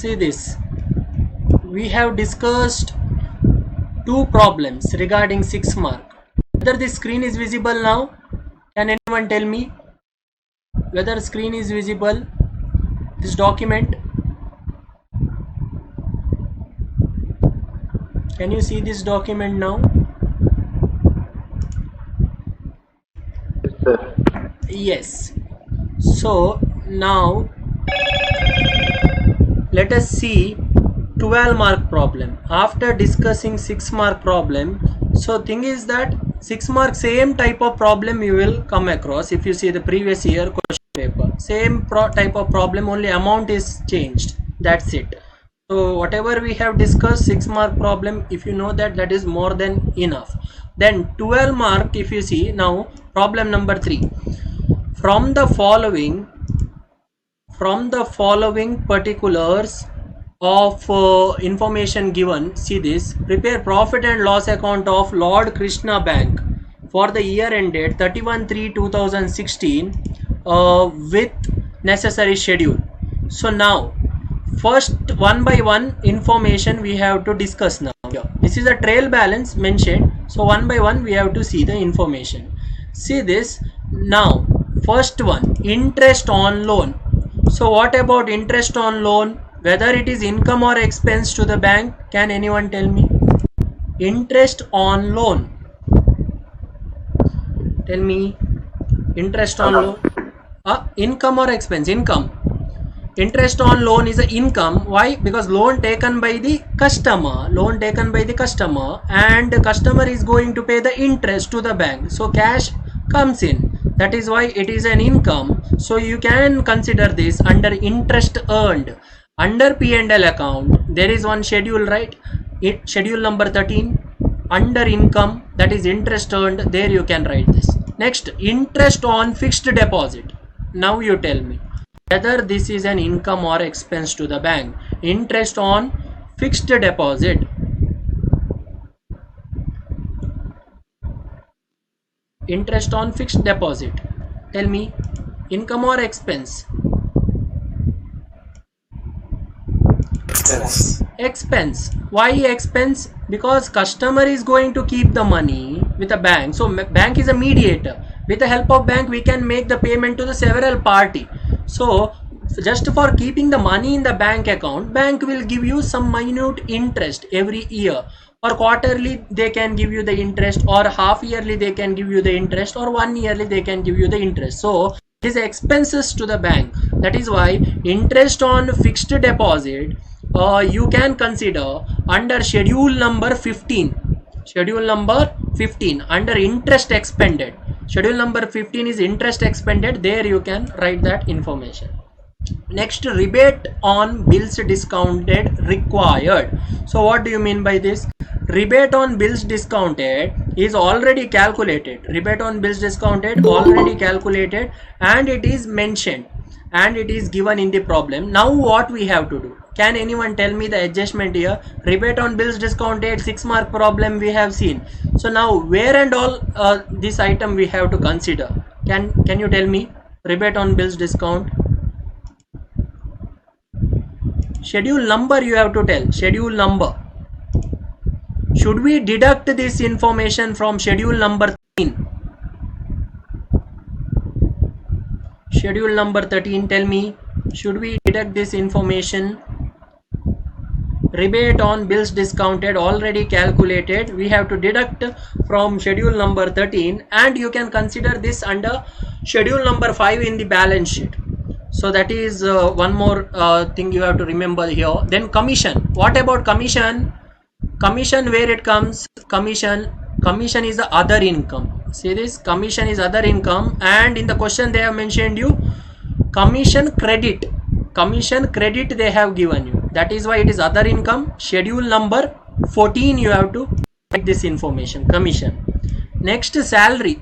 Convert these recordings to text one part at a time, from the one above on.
see this. We have discussed two problems regarding 6 mark. Whether the screen is visible now? Can anyone tell me whether screen is visible? This document. Can you see this document now? Yes, sir. Yes. So now let us see 12 mark problem. After discussing 6 mark problem, so thing is that 6 mark same type of problem you will come across if you see the previous year question paper. Same type of problem, only amount is changed. That's it. So whatever we have discussed 6 mark problem, if you know that, that is more than enough. Then 12 mark, if you see now problem number 3. From the following particulars of information given, see this, prepare profit and loss account of Lord Krishna Bank for the year ended 31/3/2016 with necessary schedule. So now first one by one information we have to discuss now. This is a trail balance mentioned, so one by one we have to see the information. See this now. First one, interest on loan. So what about interest on loan? Whether it is income or expense to the bank, can anyone tell me? Interest on loan. Tell me, interest on loan. Income or expense? Income. Interest on loan is an income. Why? Because loan taken by the customer. Loan taken by the customer, and the customer is going to pay the interest to the bank. So cash comes in. That is why it is an income. So you can consider this under interest earned. Under P&L account, there is one schedule, right? Schedule number 13. Under income, that is interest earned. There you can write this. Next, interest on fixed deposit. Now you tell me whether this is an income or expense to the bank. Interest on fixed deposit. Interest on fixed deposit. Tell me, income or expense? Expense. Expense. Why expense? Because customer is going to keep the money with a bank. So bank is a mediator. With the help of bank, we can make the payment to the several party. So just for keeping the money in the bank account, bank will give you some minute interest every year. Or quarterly they can give you the interest, or half yearly they can give you the interest, or 1 yearly they can give you the interest. So it is expenses to the bank. That is why interest on fixed deposit you can consider under schedule number 15. Schedule number 15 under interest expended. Schedule number 15 is interest expended. There you can write that information. Next, rebate on bills discounted required. So what do you mean by this? Rebate on bills discounted is already calculated. Rebate on bills discounted already calculated, and it is mentioned and it is given in the problem. Now what we have to do? Can anyone tell me the adjustment here? Rebate on bills discounted, 6 mark problem we have seen. So now where and all this item we have to consider? Can you tell me? Rebate on bills discount. Schedule number you have to tell. Schedule number. Should we deduct this information from schedule number 13? Schedule number 13, tell me. Should we deduct this information? Rebate on bills discounted already calculated. We have to deduct from schedule number 13, and you can consider this under schedule number 5 in the balance sheet. So that is one more thing you have to remember here. Then commission. What about commission? Commission, where it comes? Commission is the other income. See this, commission is other income, and in the question they have mentioned you commission credit. Commission credit they have given you. That is why it is other income. Schedule number 14 you have to write this information. Commission. Next, salary.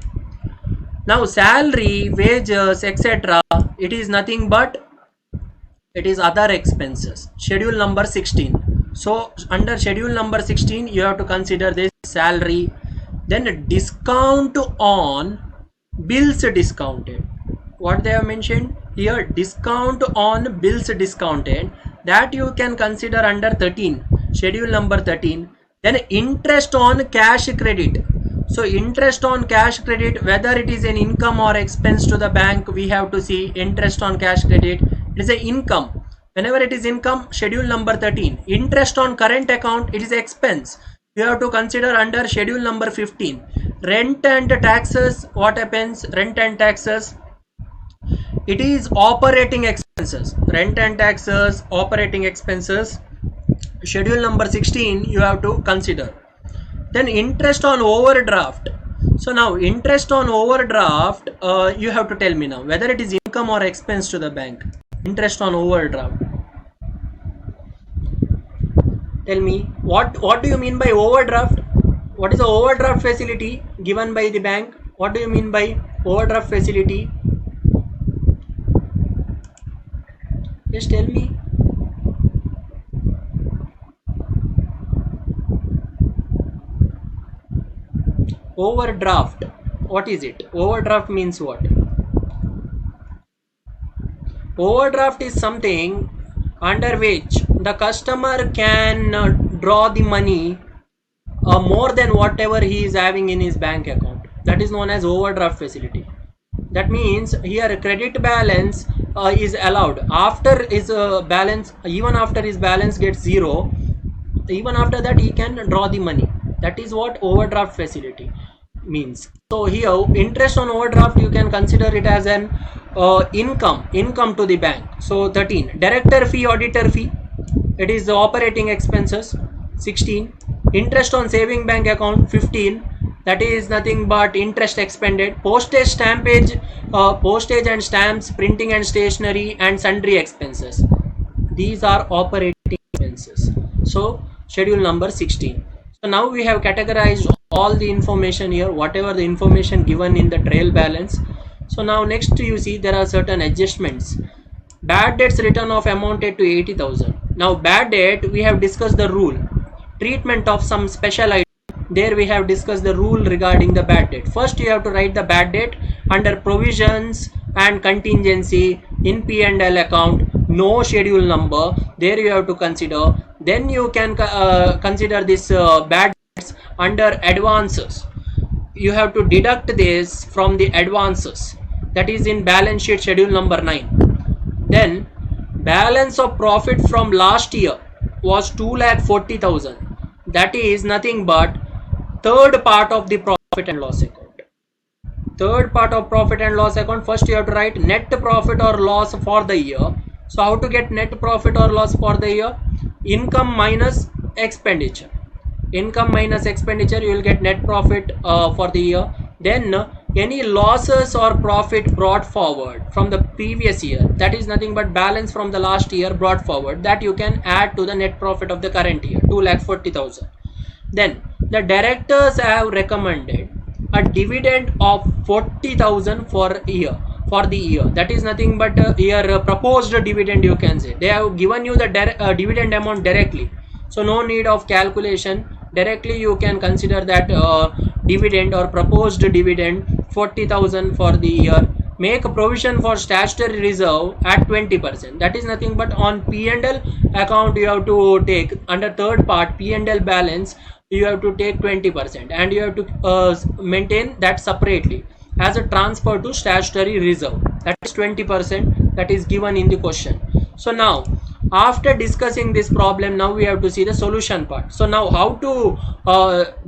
Now salary, wages, etc. It is nothing but it is other expenses. Schedule number 16. So under schedule number 16 you have to consider this salary. Then discount on bills discounted. What they have mentioned here? Discount on bills discounted. that you can consider under 13, schedule number 13. Then interest on cash credit. So interest on cash credit, whether it is an income or expense to the bank, we have to see interest on cash credit. It is an income. Whenever it is income, schedule number 13. Interest on current account, it is expense. You have to consider under schedule number 15. Rent and taxes, what happens? Rent and taxes, it is operating expenses. Rent and taxes, operating expenses. Schedule number 16 you have to consider. Then interest on overdraft. So now interest on overdraft, you have to tell me now whether it is income or expense to the bank. Interest on overdraft. Tell me what do you mean by overdraft? What is the overdraft facility given by the bank? What do you mean by overdraft facility? Just tell me. Overdraft, what is it? Overdraft means what? Overdraft is something under which the customer can draw the money more than whatever he is having in his bank account. That is known as overdraft facility. That means here credit balance is allowed after his balance, even after his balance gets zero, even after that he can draw the money. That is what overdraft facility means. So here interest on overdraft, you can consider it as an income to the bank. So 13, director fee, auditor fee, it is the operating expenses. 16, interest on saving bank account. 15, that is nothing but interest expended. Postage, stampage, postage and stamps, printing and stationery, and sundry expenses, these are operating expenses. So schedule number 16. So now we have categorized all the information here, whatever the information given in the trail balance. So now next you see there are certain adjustments. Bad debts written off amounted to 80,000. Now bad debt, we have discussed the rule. Treatment of some special item, there we have discussed the rule regarding the bad debt. First you have to write the bad debt under provisions and contingency in P&L account, no schedule number, there you have to consider. Then you can consider this bad debts under advances. You have to deduct this from the advances, that is in balance sheet schedule number 9. Then balance of profit from last year was 2,40,000. That is nothing but third part of the profit and loss account. Third part of profit and loss account, first you have to write net profit or loss for the year. So how to get net profit or loss for the year? Income minus expenditure. Income minus expenditure, you will get net profit for the year. Then any losses or profit brought forward from the previous year, that is nothing but balance from the last year brought forward, that you can add to the net profit of the current year, 2,40,000. Then the directors have recommended a dividend of 40,000 for the year. That is nothing but your proposed dividend, you can say. They have given you the dividend amount directly, so no need of calculation. Directly you can consider that dividend or proposed dividend 40,000 for the year. Make a provision for statutory reserve at 20%. That is nothing but on P&L account you have to take under third part P&L balance, you have to take 20% and you have to maintain that separately as a transfer to statutory reserve. That is 20%, that is given in the question. So now after discussing this problem, now we have to see the solution part. So now how to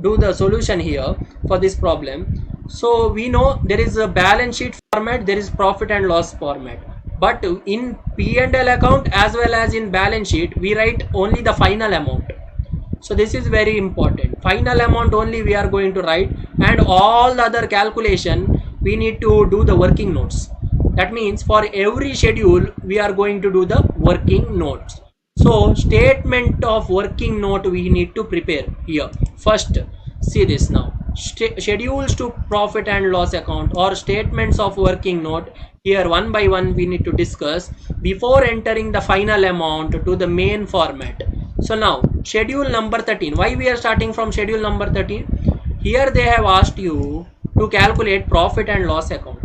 do the solution here for this problem. So we know there is a balance sheet format, there is profit and loss format, but in P&L account as well as in balance sheet we write only the final amount. So this is very important. Final amount only we are going to write, and all the other calculation we need to do the working notes. That means for every schedule we are going to do the working notes. So statement of working note we need to prepare here. First see this now, schedules to profit and loss account or statements of working note. Here one by one we need to discuss before entering the final amount to the main format. So now schedule number 13, why we are starting from schedule number 13? Here they have asked you to calculate profit and loss account.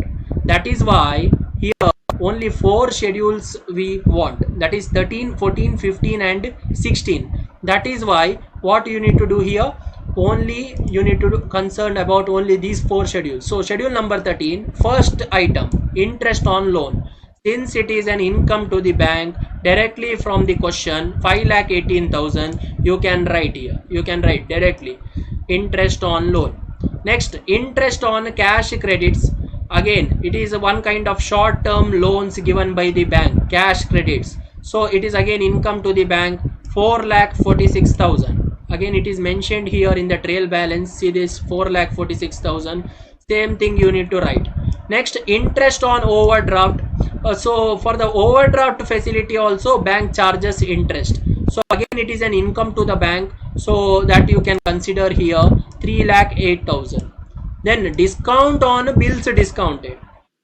That is why here only 4 schedules we want, that is 13, 14, 15 and 16. That is why what you need to do here, only you need to do concerned about only these 4 schedules. So schedule number 13, first item, interest on loan. Since it is an income to the bank directly from the question, 5,18,000, you can write here, you can write directly interest on loan. Next, interest on cash credits. Again, it is one kind of short term loans given by the bank, cash credits. So it is again income to the bank, 4,46,000. Again, it is mentioned here in the trail balance. See this, 4,46,000. Same thing you need to write. Next, interest on overdraft. So for the overdraft facility also bank charges interest. So again, it is an income to the bank, so that you can consider here 3,08,000. Then discount on bills discounted.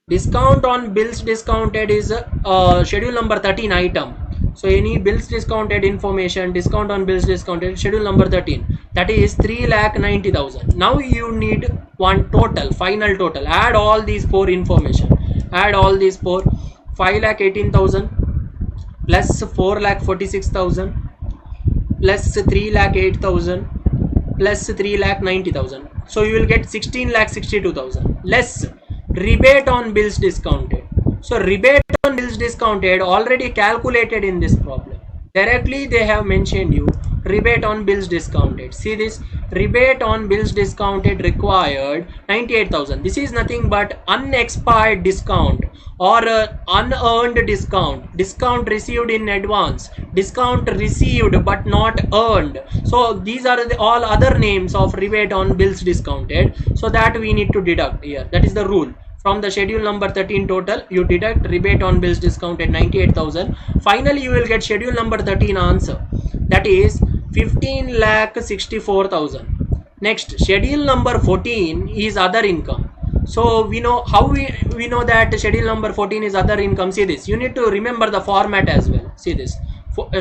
Discount on bills discounted is schedule number 13 item. So any bills discounted information, discount on bills discounted, schedule number 13, that is 3,90,000. Now you need one total, final total. Add all these 4 information. Add all these 4. 5,18,000 plus 4,46,000 plus 3,08,000 plus 3,90,000. So you will get 16,62,000 less rebate on bills discounted. So rebate on bills discounted already calculated in this problem. Directly they have mentioned you rebate on bills discounted. See this, rebate on bills discounted required 98,000. This is nothing but unexpired discount or unearned discount, discount received in advance, discount received but not earned. So these are the all other names of rebate on bills discounted. So that we need to deduct here. That is the rule. From the schedule number 13 total, you deduct rebate on bills discounted 98,000. Finally, you will get schedule number 13 answer. That is 15,64,000. Next, schedule number 14 is other income. So we know how we know that schedule number 14 is other income. See this, you need to remember the format as well. See this,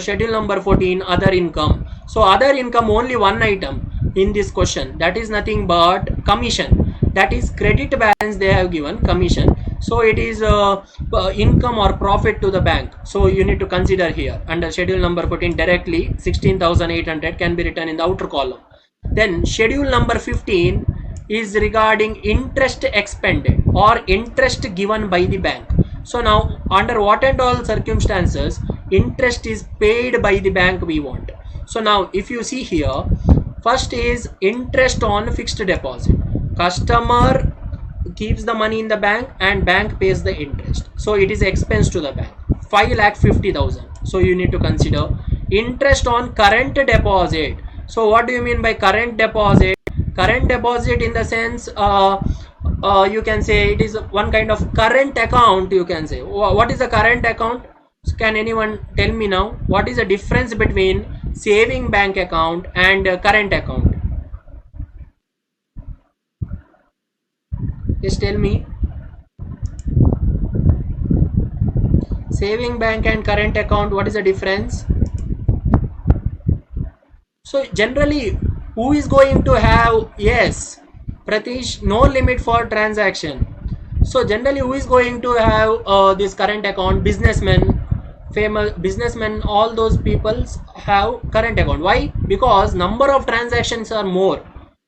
schedule number 14 other income. So other income, only one item in this question, that is nothing but commission. That is credit balance they have given, commission. So it is income or profit to the bank. So you need to consider here under schedule number 14 directly 16,800 can be written in the outer column. Then schedule number 15 is regarding interest expended or interest given by the bank. So now under what and all circumstances interest is paid by the bank we want. So now if you see here, first is interest on fixed deposit. Customer keeps the money in the bank and bank pays the interest. So it is expense to the bank, 5,50,000. So you need to consider interest on current deposit. So what do you mean by current deposit? Current deposit in the sense you can say it is one kind of current account. You can say what is a current account? Can anyone tell me now what is the difference between saving bank account and current account? Just tell me. Saving bank and current account, what is the difference? So generally, who is going to have, yes, Pratish, no limit for transaction. So generally, who is going to have this current account? Businessmen, famous businessmen, all those people have current account. Why? Because number of transactions are more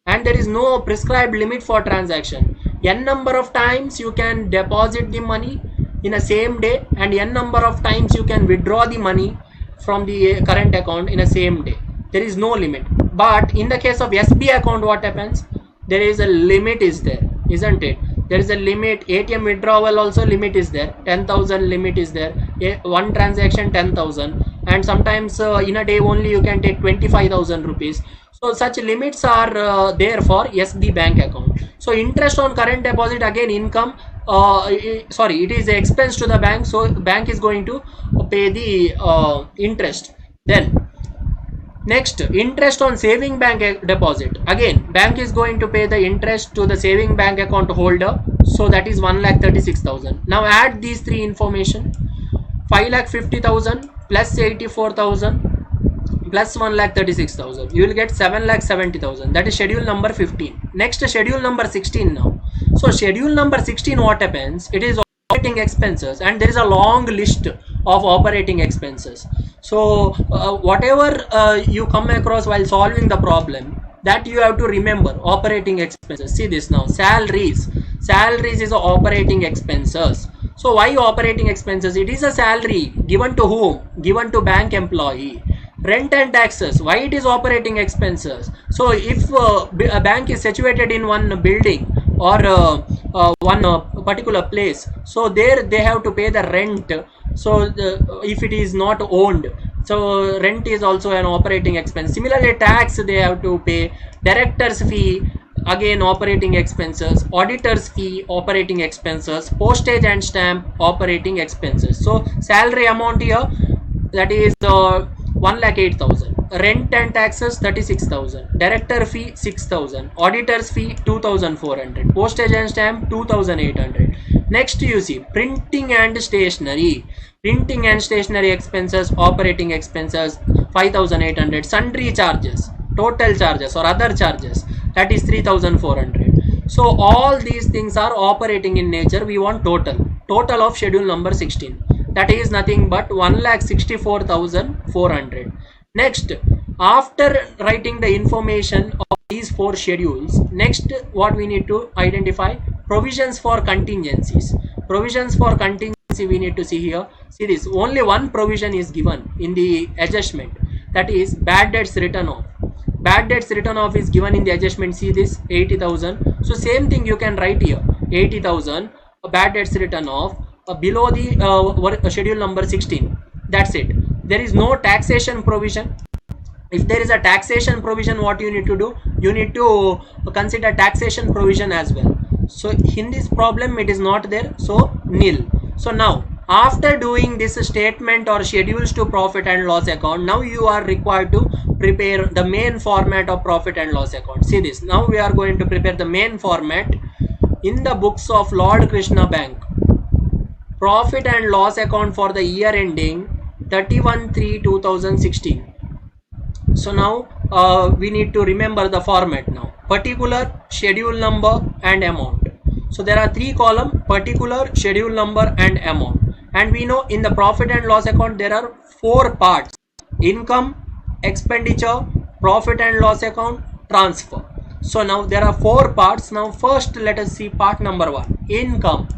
and there is no prescribed limit for transaction. N number of times you can deposit the money in a same day and n number of times you can withdraw the money from the current account in a same day. There is no limit. But in the case of SB account, what happens? There is a limit is there, isn't it? There is a limit. ATM withdrawal also limit is there, 10,000 limit is there. One transaction 10,000 and sometimes in a day only you can take 25,000 rupees. So such limits are there for SB bank account. So interest on current deposit, again income, sorry, it is a expense to the bank. So bank is going to pay the interest. Then next, interest on saving bank deposit. Again, bank is going to pay the interest to the saving bank account holder. So that is 1,36,000. Now add these three information. 5,50,000 plus 84,000 plus 1,36,000. You will get 7,70,000. That is schedule number 15. Next, schedule number 16 now. So schedule number 16, what happens? It is operating expenses, and there is a long list of operating expenses. So whatever you come across while solving the problem, that you have to remember operating expenses. See this now, salaries is operating expenses. So why operating expenses? It is a salary given to whom? Given to bank employee. Rent and taxes, why it is operating expenses? So if a bank is situated in one building or one particular place, so there they have to pay the rent. So if it is not owned, so rent is also an operating expense. Similarly, tax they have to pay. Director's fee, again operating expenses. Auditor's fee, operating expenses. Postage and stamp, operating expenses. So salary amount here, that is 1,08,000. Rent and taxes 36,000. Director fee 6,000. Auditor's fee 2,400. Postage and stamp 2,800. Next you see printing and stationery. Printing and stationery expenses, operating expenses 5,800. Sundry charges, total charges or other charges, that is 3,400. So all these things are operating in nature. We want total of schedule number 16. That is nothing but 1,64,400. Next, after writing the information of these 4 schedules, next what we need to identify, provisions for contingencies. Provisions for contingency we need to see here. See this, only one provision is given in the adjustment, that is bad debts written off. Bad debts written off is given in the adjustment. See this, 80,000. So same thing you can write here, 80,000 bad debts written off below the schedule number 16. That's it. There is no taxation provision. If there is a taxation provision, what you need to do? You need to consider taxation provision as well. So in this problem it is not there, so nil. So now after doing this statement or schedules to profit and loss account, now you are required to prepare the main format of profit and loss account. See this, now we are going to prepare the main format in the books of Lord Krishna Bank. Profit and loss account for the year ending 31/3/2016. So now we need to remember the format now. Particular, schedule number and amount. So there are 3 columns, particular, schedule number and amount. And we know in the profit and loss account there are 4 parts: income, expenditure, profit and loss account, transfer. So now there are 4 parts. Now first let us see part number 1, income.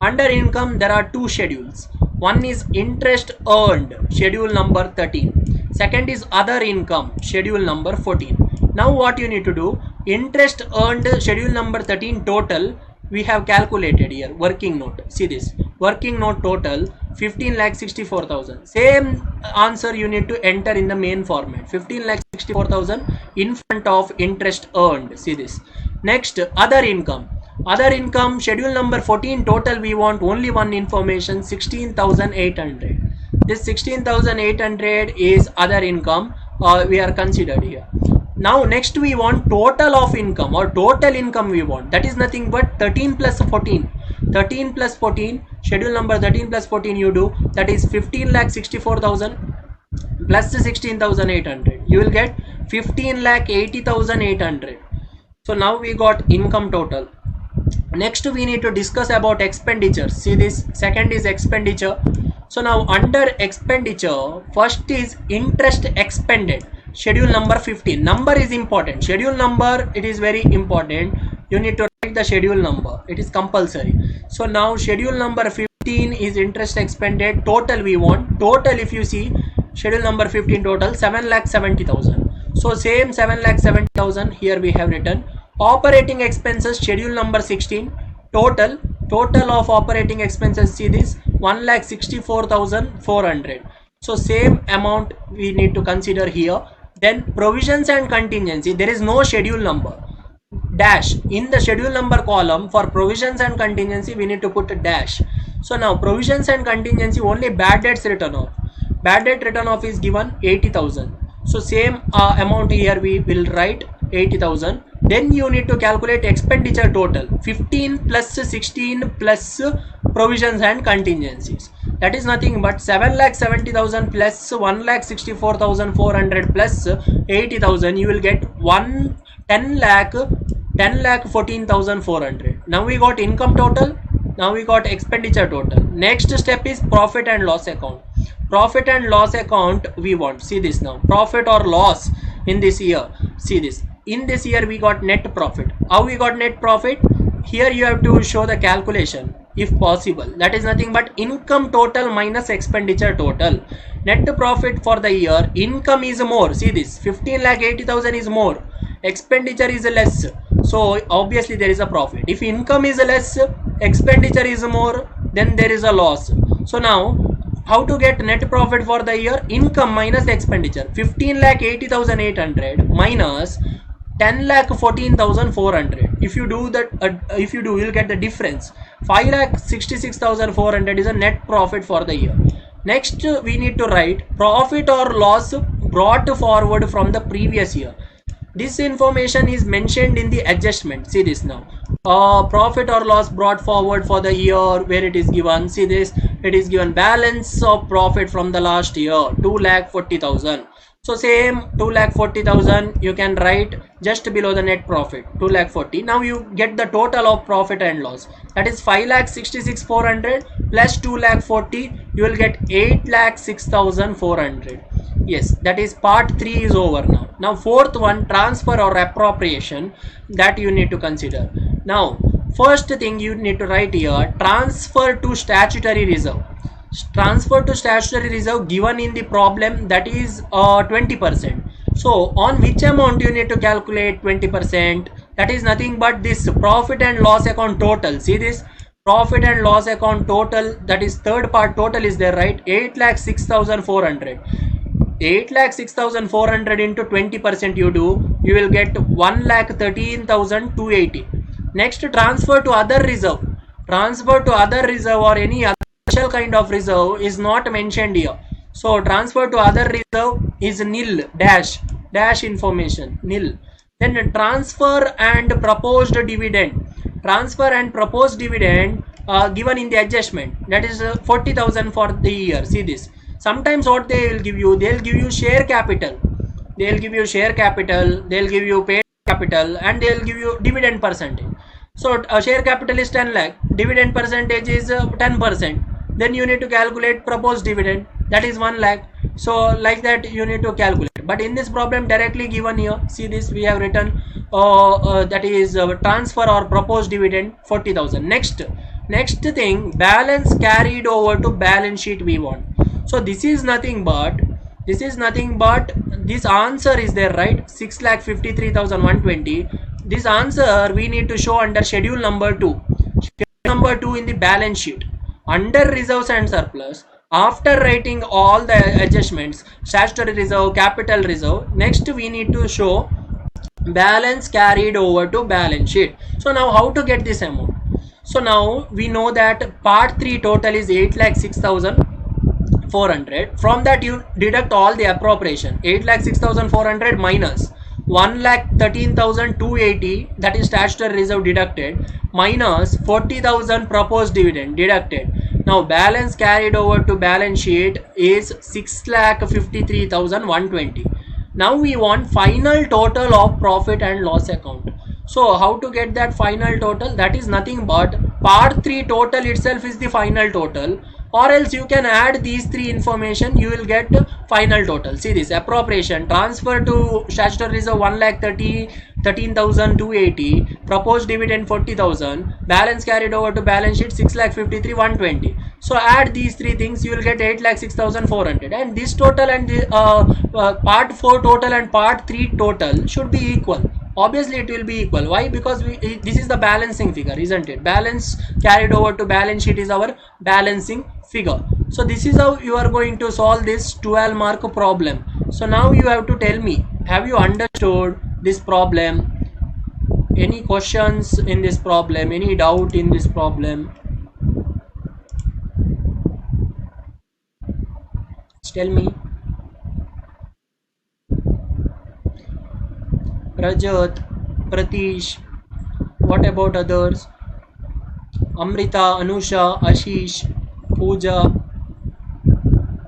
Under income there are 2 schedules. One is interest earned, schedule number 13. Second is other income, schedule number 14. Now what you need to do, interest earned, schedule number 13 total we have calculated here, working note. See this, working note total 15,64,000. Same answer you need to enter in the main format, 15,64,000 in front of interest earned. See this. Next, other income. Other income, schedule number 14 total we want only one information, 16,800. This 16,800 is other income we are considered here. Now next we want total of income or total income we want. That is nothing but 13 plus 14. 13 plus 14, schedule number 13 plus 14 you do, that is 15,64,000 plus 16,800. You will get 15,80,800. So now we got income total. Next we need to discuss about expenditures. See this, second is expenditure. So now under expenditure, first is interest expended, schedule number 15. Number is important, schedule number, it is very important. You need to write the schedule number, it is compulsory. So now schedule number 15 is interest expended, total we want. Total, if you see schedule number 15 total 7,70,000. So same 7,70,000 here we have written. Operating expenses, schedule number 16, total of operating expenses, see this, 1,64,400. So same amount we need to consider here. Then provisions and contingency, there is no schedule number, dash. In the schedule number column for provisions and contingency we need to put a dash. So now provisions and contingency, only bad debts written off. Bad debt written off is given 80,000. So same amount here we will write 80,000. Then you need to calculate expenditure total, 15 plus 16 plus provisions and contingencies. That is nothing but 7,70,000 plus 1,64,400 plus 80,000. You will get 10,14,400. Now we got income total, Now we got expenditure total. Next step is profit and loss account. Profit and loss account we want. See this now. Profit or loss in this year. See this. In this year we got net profit. How we got net profit? Here you have to show the calculation if possible. That is nothing but income total minus expenditure total. Net profit for the year. Income is more. See this. 15,80,000 is more. Expenditure is less. So obviously there is a profit. If income is less, expenditure is more, then there is a loss. So now how to get net profit for the year? Income minus expenditure. 15,80,800 minus 10,14,400. If you do that, you'll get the difference. 5,66,400 is a net profit for the year. Next we need to write profit or loss brought forward from the previous year. This information is mentioned in the adjustment. See this now. Profit or loss brought forward for the year, where it is given. See this. It is given balance of profit from the last year, 2,40,000. So same 2,40,000 you can write just below the net profit, 2,40,000. Now you get the total of profit and loss. That is 5,66,400 plus 2,40,000. You will get 8,06,400. Yes, that is part 3 is over now. Now fourth one, transfer or appropriation, that you need to consider. Now first thing you need to write here, transfer to statutory reserve. Transfer to statutory reserve given in the problem, that is 20%. So on which amount you need to calculate 20%? That is nothing but this profit and loss account total. See this, profit and loss account total, that is third part total is there, right? 8,06,400. 8,06,400 into 20% you do, you will get 1,13,280. Next, transfer to other reserve. Transfer to other reserve or any other special kind of reserve is not mentioned here. So transfer to other reserve is nil, dash information, nil. Then transfer and proposed dividend. Transfer and proposed dividend given in the adjustment, that is 40,000 for the year. See this. Sometimes what they will give you, they'll give you share capital, they'll give you share capital, they'll give you paid capital, and they'll give you dividend percentage. So share capital is 10 lakh, dividend percentage is 10%. Then you need to calculate proposed dividend, that is 1 lakh. So like that you need to calculate. But in this problem directly given here, see this, we have written that is transfer or proposed dividend 40,000. Next thing, balance carried over to balance sheet we want. So this is nothing but this answer is there, right? 6,53,120. This answer we need to show under schedule number 2. Schedule number 2 in the balance sheet. Under reserves and surplus, after writing all the adjustments, statutory reserve, capital reserve, next we need to show balance carried over to balance sheet. So now how to get this amount? So now we know that part 3 total is 8,06,400. From that you deduct all the appropriation. 8,06,400 minus 1,13,280, that is statutory reserve deducted, minus 40,000 proposed dividend deducted. Now balance carried over to balance sheet is 6,53,120. Now we want final total of profit and loss account. So how to get that final total? That is nothing but part 3 total itself is the final total, or else you can add these 3 information, you will get final total. See this, appropriation, transfer to statutory reserve 1,13,280, proposed dividend 40,000, balance carried over to balance sheet 6,53,120. So add these 3 things, you will get 8,06,400, and this total and the part 4 total and part 3 total should be equal. Obviously it will be equal. Why? Because this is the balancing figure, isn't it? Balance carried over to balance sheet is our balancing figure. So this is how you are going to solve this 12 mark problem. So now you have to tell me, have you understood this problem? Any questions in this problem? Any doubt in this problem? Just tell me. Rajat, Pratish, what about others? Amrita, Anusha, Ashish, Pooja,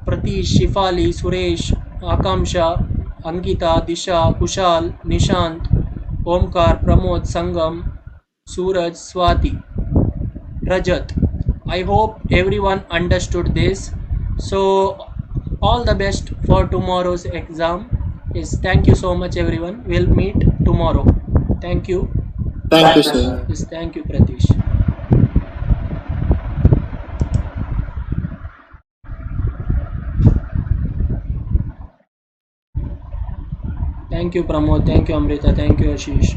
Pratish, Shifali, Suresh, Akamsha, Ankita, Disha, Kushal, Nishant, Omkar, Pramod, Sangam, Suraj, Swati. Rajat. I hope everyone understood this. So all the best for tomorrow's exam. Yes, thank you so much everyone. We'll meet tomorrow. Thank you. Thank you, sir. Yes, thank you Pratish. Thank you Pramod. Thank you Amrita. Thank you Ashish.